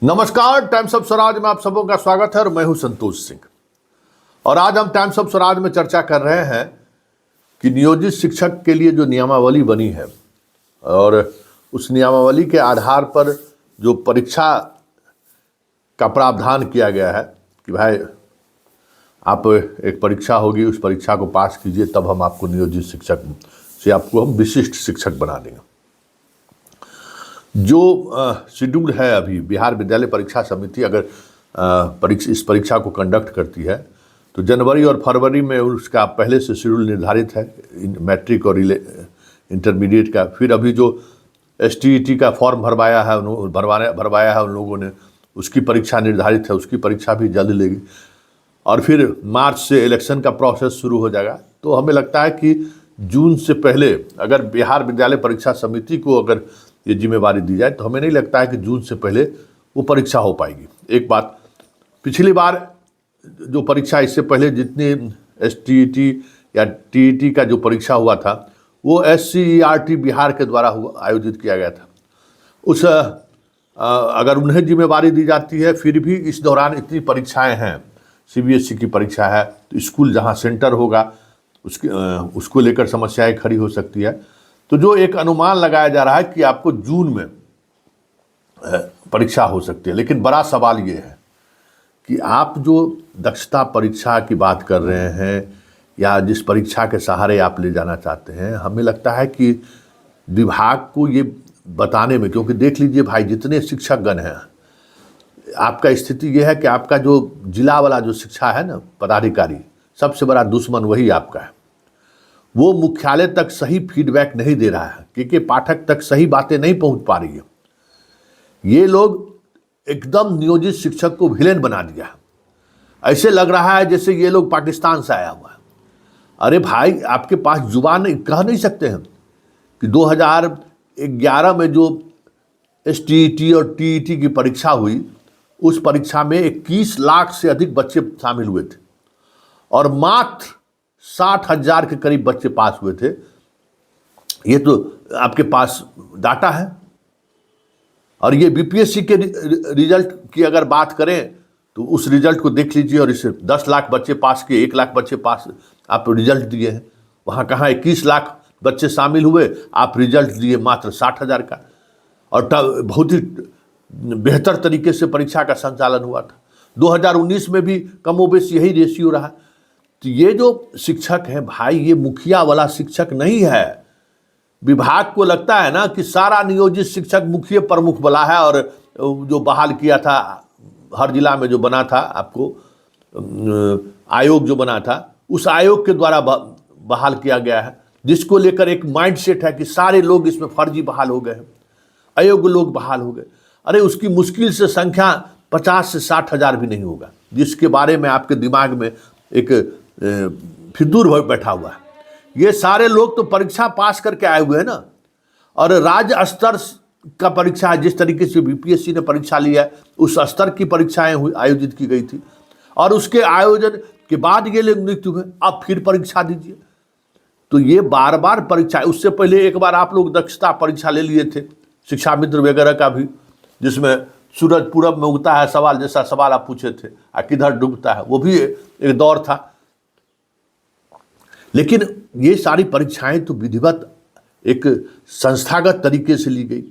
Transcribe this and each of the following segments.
नमस्कार, times of Swaraj में आप सबों का स्वागत है और मैं हूं संतोष सिंह। और आज हम टाइम्स ऑफ स्वराज में चर्चा कर रहे हैं कि नियोजित शिक्षक के लिए जो नियमावली बनी है और उस नियमावली के आधार पर जो परीक्षा का प्रावधान किया गया है कि भाई आप एक परीक्षा होगी, उस परीक्षा को पास कीजिए, तब हम आपको नियोजित शिक्षक से आपको हम विशिष्ट शिक्षक बना देंगे। जो शेड्यूल है अभी बिहार विद्यालय परीक्षा समिति अगर इस परीक्षा को कंडक्ट करती है तो जनवरी और फरवरी में उसका पहले से शेड्यूल निर्धारित है, मैट्रिक और इंटरमीडिएट का। फिर अभी जो STET का फॉर्म भरवाया है उन लोगों ने, उसकी परीक्षा निर्धारित है, उसकी परीक्षा भी जल्द लेगी। और फिर मार्च से इलेक्शन का प्रोसेस शुरू हो जाएगा। तो हमें लगता है कि जून से पहले अगर बिहार विद्यालय परीक्षा समिति को अगर ये जिम्मेवारी दी जाए तो हमें नहीं लगता है कि जून से पहले वो परीक्षा हो पाएगी। एक बात, पिछली बार जो परीक्षा इससे पहले जितनी STET या TET का जो परीक्षा हुआ था वो SCERT बिहार के द्वारा आयोजित किया गया था। उस अगर उन्हें जिम्मेवारी दी जाती है, फिर भी इस दौरान इतनी परीक्षाएं हैं, CBSE की परीक्षा है, तो स्कूल जहाँ सेंटर होगा उसको लेकर समस्याएं खड़ी हो सकती है। तो जो एक अनुमान लगाया जा रहा है कि आपको जून में परीक्षा हो सकती है। लेकिन बड़ा सवाल ये है कि आप जो दक्षता परीक्षा की बात कर रहे हैं या जिस परीक्षा के सहारे आप ले जाना चाहते हैं, हमें लगता है कि विभाग को ये बताने में, क्योंकि देख लीजिए भाई जितने शिक्षकगण हैं, आपका स्थिति ये है कि आपका जो जिला वाला जो शिक्षा है ना, पदाधिकारी, सबसे बड़ा दुश्मन वही आपका है। वो मुख्यालय तक सही फीडबैक नहीं दे रहा है, क्योंकि पाठक तक सही बातें नहीं पहुंच पा रही है। ये लोग एकदम नियोजित शिक्षक को विलेन बना दिया है। ऐसे लग रहा है जैसे ये लोग पाकिस्तान से आया हुआ है। अरे भाई, आपके पास जुबान कह नहीं सकते हैं कि 2011 में जो STET और TET की परीक्षा हुई, उस परीक्षा में 21 लाख से अधिक बच्चे शामिल हुए थे और मात्र 60,000 के करीब बच्चे पास हुए थे। ये तो आपके पास डाटा है। और ये BPSC के रिजल्ट की अगर बात करें तो उस रिजल्ट को देख लीजिए, और इसे 10 लाख बच्चे पास किए, 1 लाख बच्चे पास आप रिजल्ट दिए हैं। वहाँ कहाँ 21 लाख बच्चे शामिल हुए, आप रिजल्ट दिए मात्र 60,000 का। और बहुत ही बेहतर तरीके से परीक्षा का संचालन हुआ था। 2019 में भी कमोबेश यही रेशियो रहा। तो ये जो शिक्षक है भाई, ये मुखिया वाला शिक्षक नहीं है। विभाग को लगता है ना कि सारा नियोजित शिक्षक मुखिया प्रमुख वाला है, और जो बहाल किया था हर जिला में जो बना था, आपको आयोग जो बना था, उस आयोग के द्वारा बहाल किया गया है, जिसको लेकर एक माइंडसेट है कि सारे लोग इसमें फर्जी बहाल हो गए हैं, अयोग्य लोग बहाल हो गए। अरे उसकी मुश्किल से संख्या 50 से 60,000 भी नहीं होगा, जिसके बारे में आपके दिमाग में एक फितूर बैठा हुआ है। ये सारे लोग तो परीक्षा पास करके आए हुए हैं ना। और राज्य स्तर का परीक्षा है, जिस तरीके से BPSC ने परीक्षा लिया है, उस स्तर की परीक्षाएं आयोजित की गई थी, और उसके आयोजन के बाद ये लोग नियुक्त हुए। अब फिर परीक्षा दीजिए। तो ये बार बार परीक्षा, उससे पहले एक बार आप लोग दक्षता परीक्षा ले लिए थे, शिक्षा मित्र वगैरह का भी, जिसमें सूरज पूरब में उगता है सवाल जैसा सवाल आप पूछे थे, किधर डूबता है, वो भी एक दौर था। लेकिन ये सारी परीक्षाएं तो विधिवत एक संस्थागत तरीके से ली गई।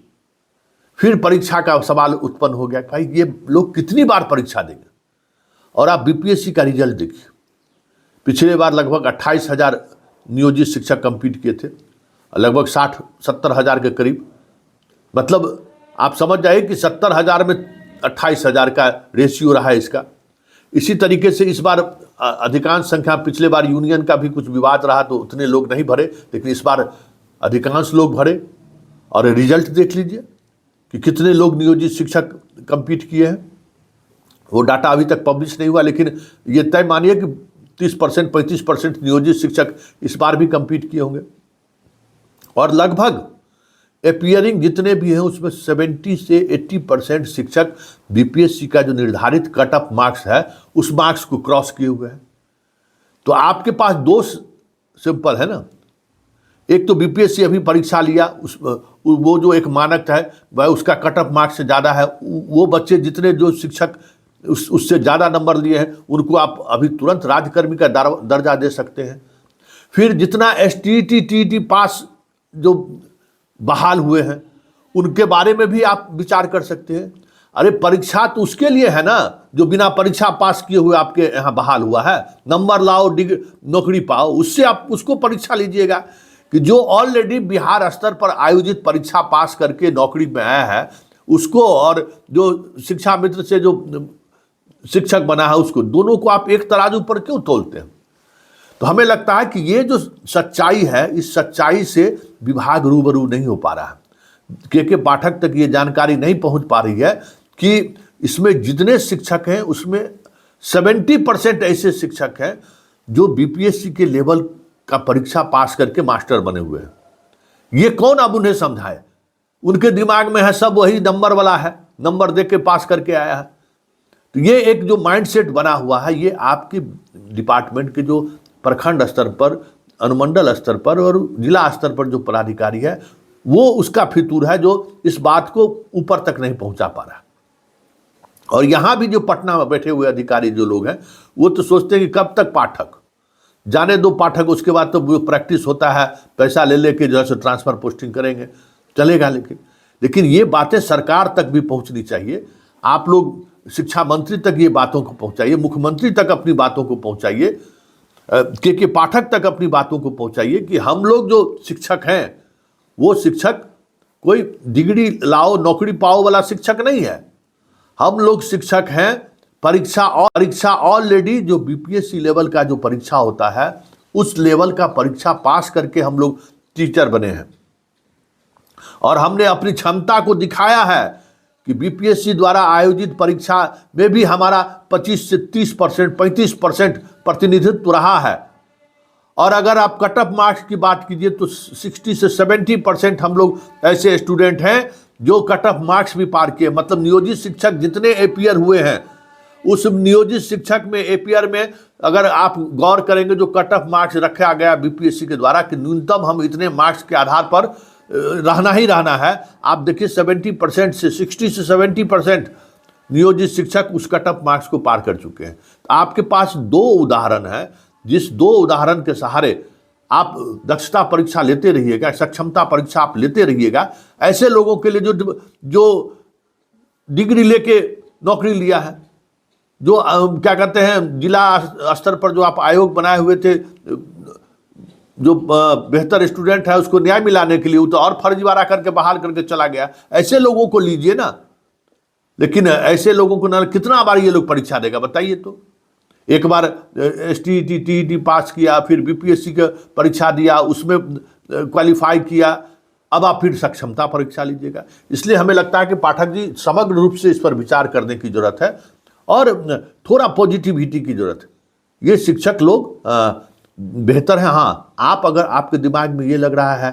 फिर परीक्षा का सवाल उत्पन्न हो गया, भाई ये लोग कितनी बार परीक्षा देंगे। और आप BPSC का रिजल्ट देखिए, पिछले बार लगभग 28,000 नियोजित शिक्षक कंपीट किए थे, लगभग 60-70 हज़ार के करीब। मतलब आप समझ जाइए कि 70,000 में 28,000 का रेशियो रहा है इसका। इसी तरीके से इस बार अधिकांश संख्या, पिछले बार यूनियन का भी कुछ विवाद रहा तो उतने लोग नहीं भरे, लेकिन इस बार अधिकांश लोग भरे। और रिजल्ट देख लीजिए कि कितने लोग नियोजित शिक्षक कंपीट किए हैं। वो डाटा अभी तक पब्लिश नहीं हुआ, लेकिन ये तय मानिए कि 30% 35% नियोजित शिक्षक इस बार भी कंपीट किए होंगे। और लगभग अपीयरिंग जितने भी हैं उसमें 70 से 80% शिक्षक BPSC का जो निर्धारित कट ऑफ मार्क्स है उस मार्क्स को क्रॉस किए हुए हैं। तो आपके पास दो सिंपल है ना, एक तो बीपीएससी अभी परीक्षा लिया, वो जो एक मानक है वह उसका कट ऑफ मार्क्स से ज़्यादा है, वो बच्चे जितने जो शिक्षक उससे ज़्यादा नंबर लिए हैं उनको आप अभी तुरंत राज्यकर्मी का दर्जा दे सकते हैं। फिर जितना एसटीईटी टीईटी पास जो बहाल हुए हैं उनके बारे में भी आप विचार कर सकते हैं। अरे परीक्षा तो उसके लिए है ना जो बिना परीक्षा पास किए हुए आपके यहाँ बहाल हुआ है, नंबर लाओ नौकरी पाओ, उससे आप उसको परीक्षा लीजिएगा। कि जो ऑलरेडी बिहार स्तर पर आयोजित परीक्षा पास करके नौकरी में आया है उसको, और जो शिक्षा मित्र से जो शिक्षक बना है उसको, दोनों को आप एक तराजू पर क्यों तोलते हैं? तो हमें लगता है कि ये जो सच्चाई है, इस सच्चाई से विभाग रूबरू नहीं हो पा रहा है। के पाठक तक ये जानकारी नहीं पहुंच पा रही है कि इसमें जितने शिक्षक हैं उसमें 70% ऐसे शिक्षक हैं जो बीपीएससी के लेवल का परीक्षा पास करके मास्टर बने हुए हैं। ये कौन अब उन्हें समझाए? उनके दिमाग में है सब वही नंबर वाला है, नंबर देख के पास करके आया है। तो ये एक जो माइंडसेट बना हुआ है, ये आपके डिपार्टमेंट के जो प्रखंड स्तर पर, अनुमंडल स्तर पर और जिला स्तर पर जो पदाधिकारी है वो उसका फितूर है जो इस बात को ऊपर तक नहीं पहुंचा पा रहा। और यहाँ भी जो पटना में बैठे हुए अधिकारी जो लोग हैं वो तो सोचते हैं कि कब तक पाठक, जाने दो पाठक, उसके बाद तो प्रैक्टिस होता है, पैसा ले लेके जो है सो ट्रांसफर पोस्टिंग करेंगे, चलेगा। लेकिन ये बातें सरकार तक भी पहुंचनी चाहिए। आप लोग शिक्षा मंत्री तक ये बातों को पहुंचाइए, मुख्यमंत्री तक अपनी बातों को पहुंचाइए, के पाठक तक अपनी बातों को पहुंचाइए कि हम लोग जो शिक्षक हैं वो शिक्षक कोई डिग्री लाओ नौकरी पाओ वाला शिक्षक नहीं है। हम लोग शिक्षक हैं परीक्षा ऑलरेडी जो बीपीएससी लेवल का जो परीक्षा होता है उस लेवल का परीक्षा पास करके हम लोग टीचर बने हैं। और हमने अपनी क्षमता को दिखाया है कि बीपीएससी द्वारा आयोजित परीक्षा में भी हमारा 25 से 30%, 35% प्रतिनिधित्व रहा है। और अगर आप कट ऑफ मार्क्स की बात कीजिए तो 60 से 70% हम लोग ऐसे स्टूडेंट हैं जो कट ऑफ मार्क्स भी पार किए। मतलब नियोजित शिक्षक जितने एपीयर हुए हैं उस नियोजित शिक्षक में एपीयर में अगर आप गौर करेंगे जो कट ऑफ मार्क्स रखा गया बीपीएससी के द्वारा कि न्यूनतम हम इतने मार्क्स के आधार पर रहना ही रहना है, आप देखिए 70% से 60 से 70% नियोजित शिक्षक उस कट ऑफ मार्क्स को पार कर चुके हैं। तो आपके पास दो उदाहरण है, जिस दो उदाहरण के सहारे आप दक्षता परीक्षा लेते रहिएगा, सक्षमता परीक्षा आप लेते रहिएगा। ऐसे लोगों के लिए जो डिग्री लेके नौकरी लिया है, जो क्या कहते हैं जिला स्तर पर जो आप आयोग बनाए हुए थे, जो बेहतर स्टूडेंट है उसको न्याय मिलाने के लिए वो तो और फर्जीवाड़ा करके बहाल करके चला गया। ऐसे लोगों को लीजिए ना। लेकिन ऐसे लोगों को ना कितना बार ये लोग परीक्षा देगा बताइए? तो एक बार एसटीईटी टीईटी पास किया, फिर बीपीएससी का परीक्षा दिया, उसमें क्वालिफाई किया, अब आप फिर सक्षमता परीक्षा लीजिएगा। इसलिए हमें लगता है कि पाठक जी समग्र रूप से इस पर विचार करने की जरूरत है और थोड़ा पॉजिटिविटी की जरूरत है। ये शिक्षक लोग बेहतर है। हाँ, आप अगर आपके दिमाग में ये लग रहा है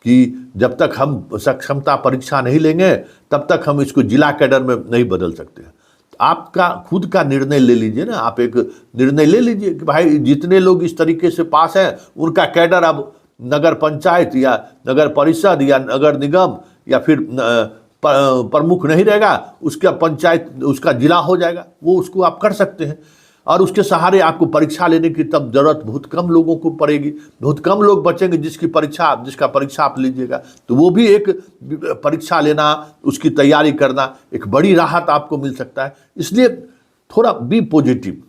कि जब तक हम सक्षमता परीक्षा नहीं लेंगे तब तक हम इसको जिला कैडर में नहीं बदल सकते, आपका खुद का निर्णय ले लीजिए ना। आप एक निर्णय ले लीजिए कि भाई जितने लोग इस तरीके से पास हैं उनका कैडर अब नगर पंचायत या नगर परिषद या नगर निगम या फिर प्रमुख नहीं रहेगा, उसका पंचायत उसका जिला हो जाएगा। वो उसको आप कर सकते हैं और उसके सहारे आपको परीक्षा लेने की तब जरूरत बहुत कम लोगों को पड़ेगी, बहुत कम लोग बचेंगे जिसका परीक्षा आप लीजिएगा। तो वो भी एक परीक्षा लेना, उसकी तैयारी करना, एक बड़ी राहत आपको मिल सकता है। इसलिए थोड़ा बी पॉजिटिव,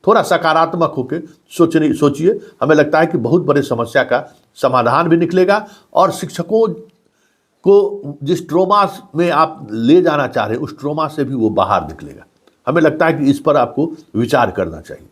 थोड़ा सकारात्मक होकर सोचिए। हमें लगता है कि बहुत बड़े समस्या का समाधान भी निकलेगा और शिक्षकों को जिस ट्रोमा में आप ले जाना चाह रहे हैं उस ट्रोमा से भी वो बाहर निकलेगा। हमें लगता है कि इस पर आपको विचार करना चाहिए।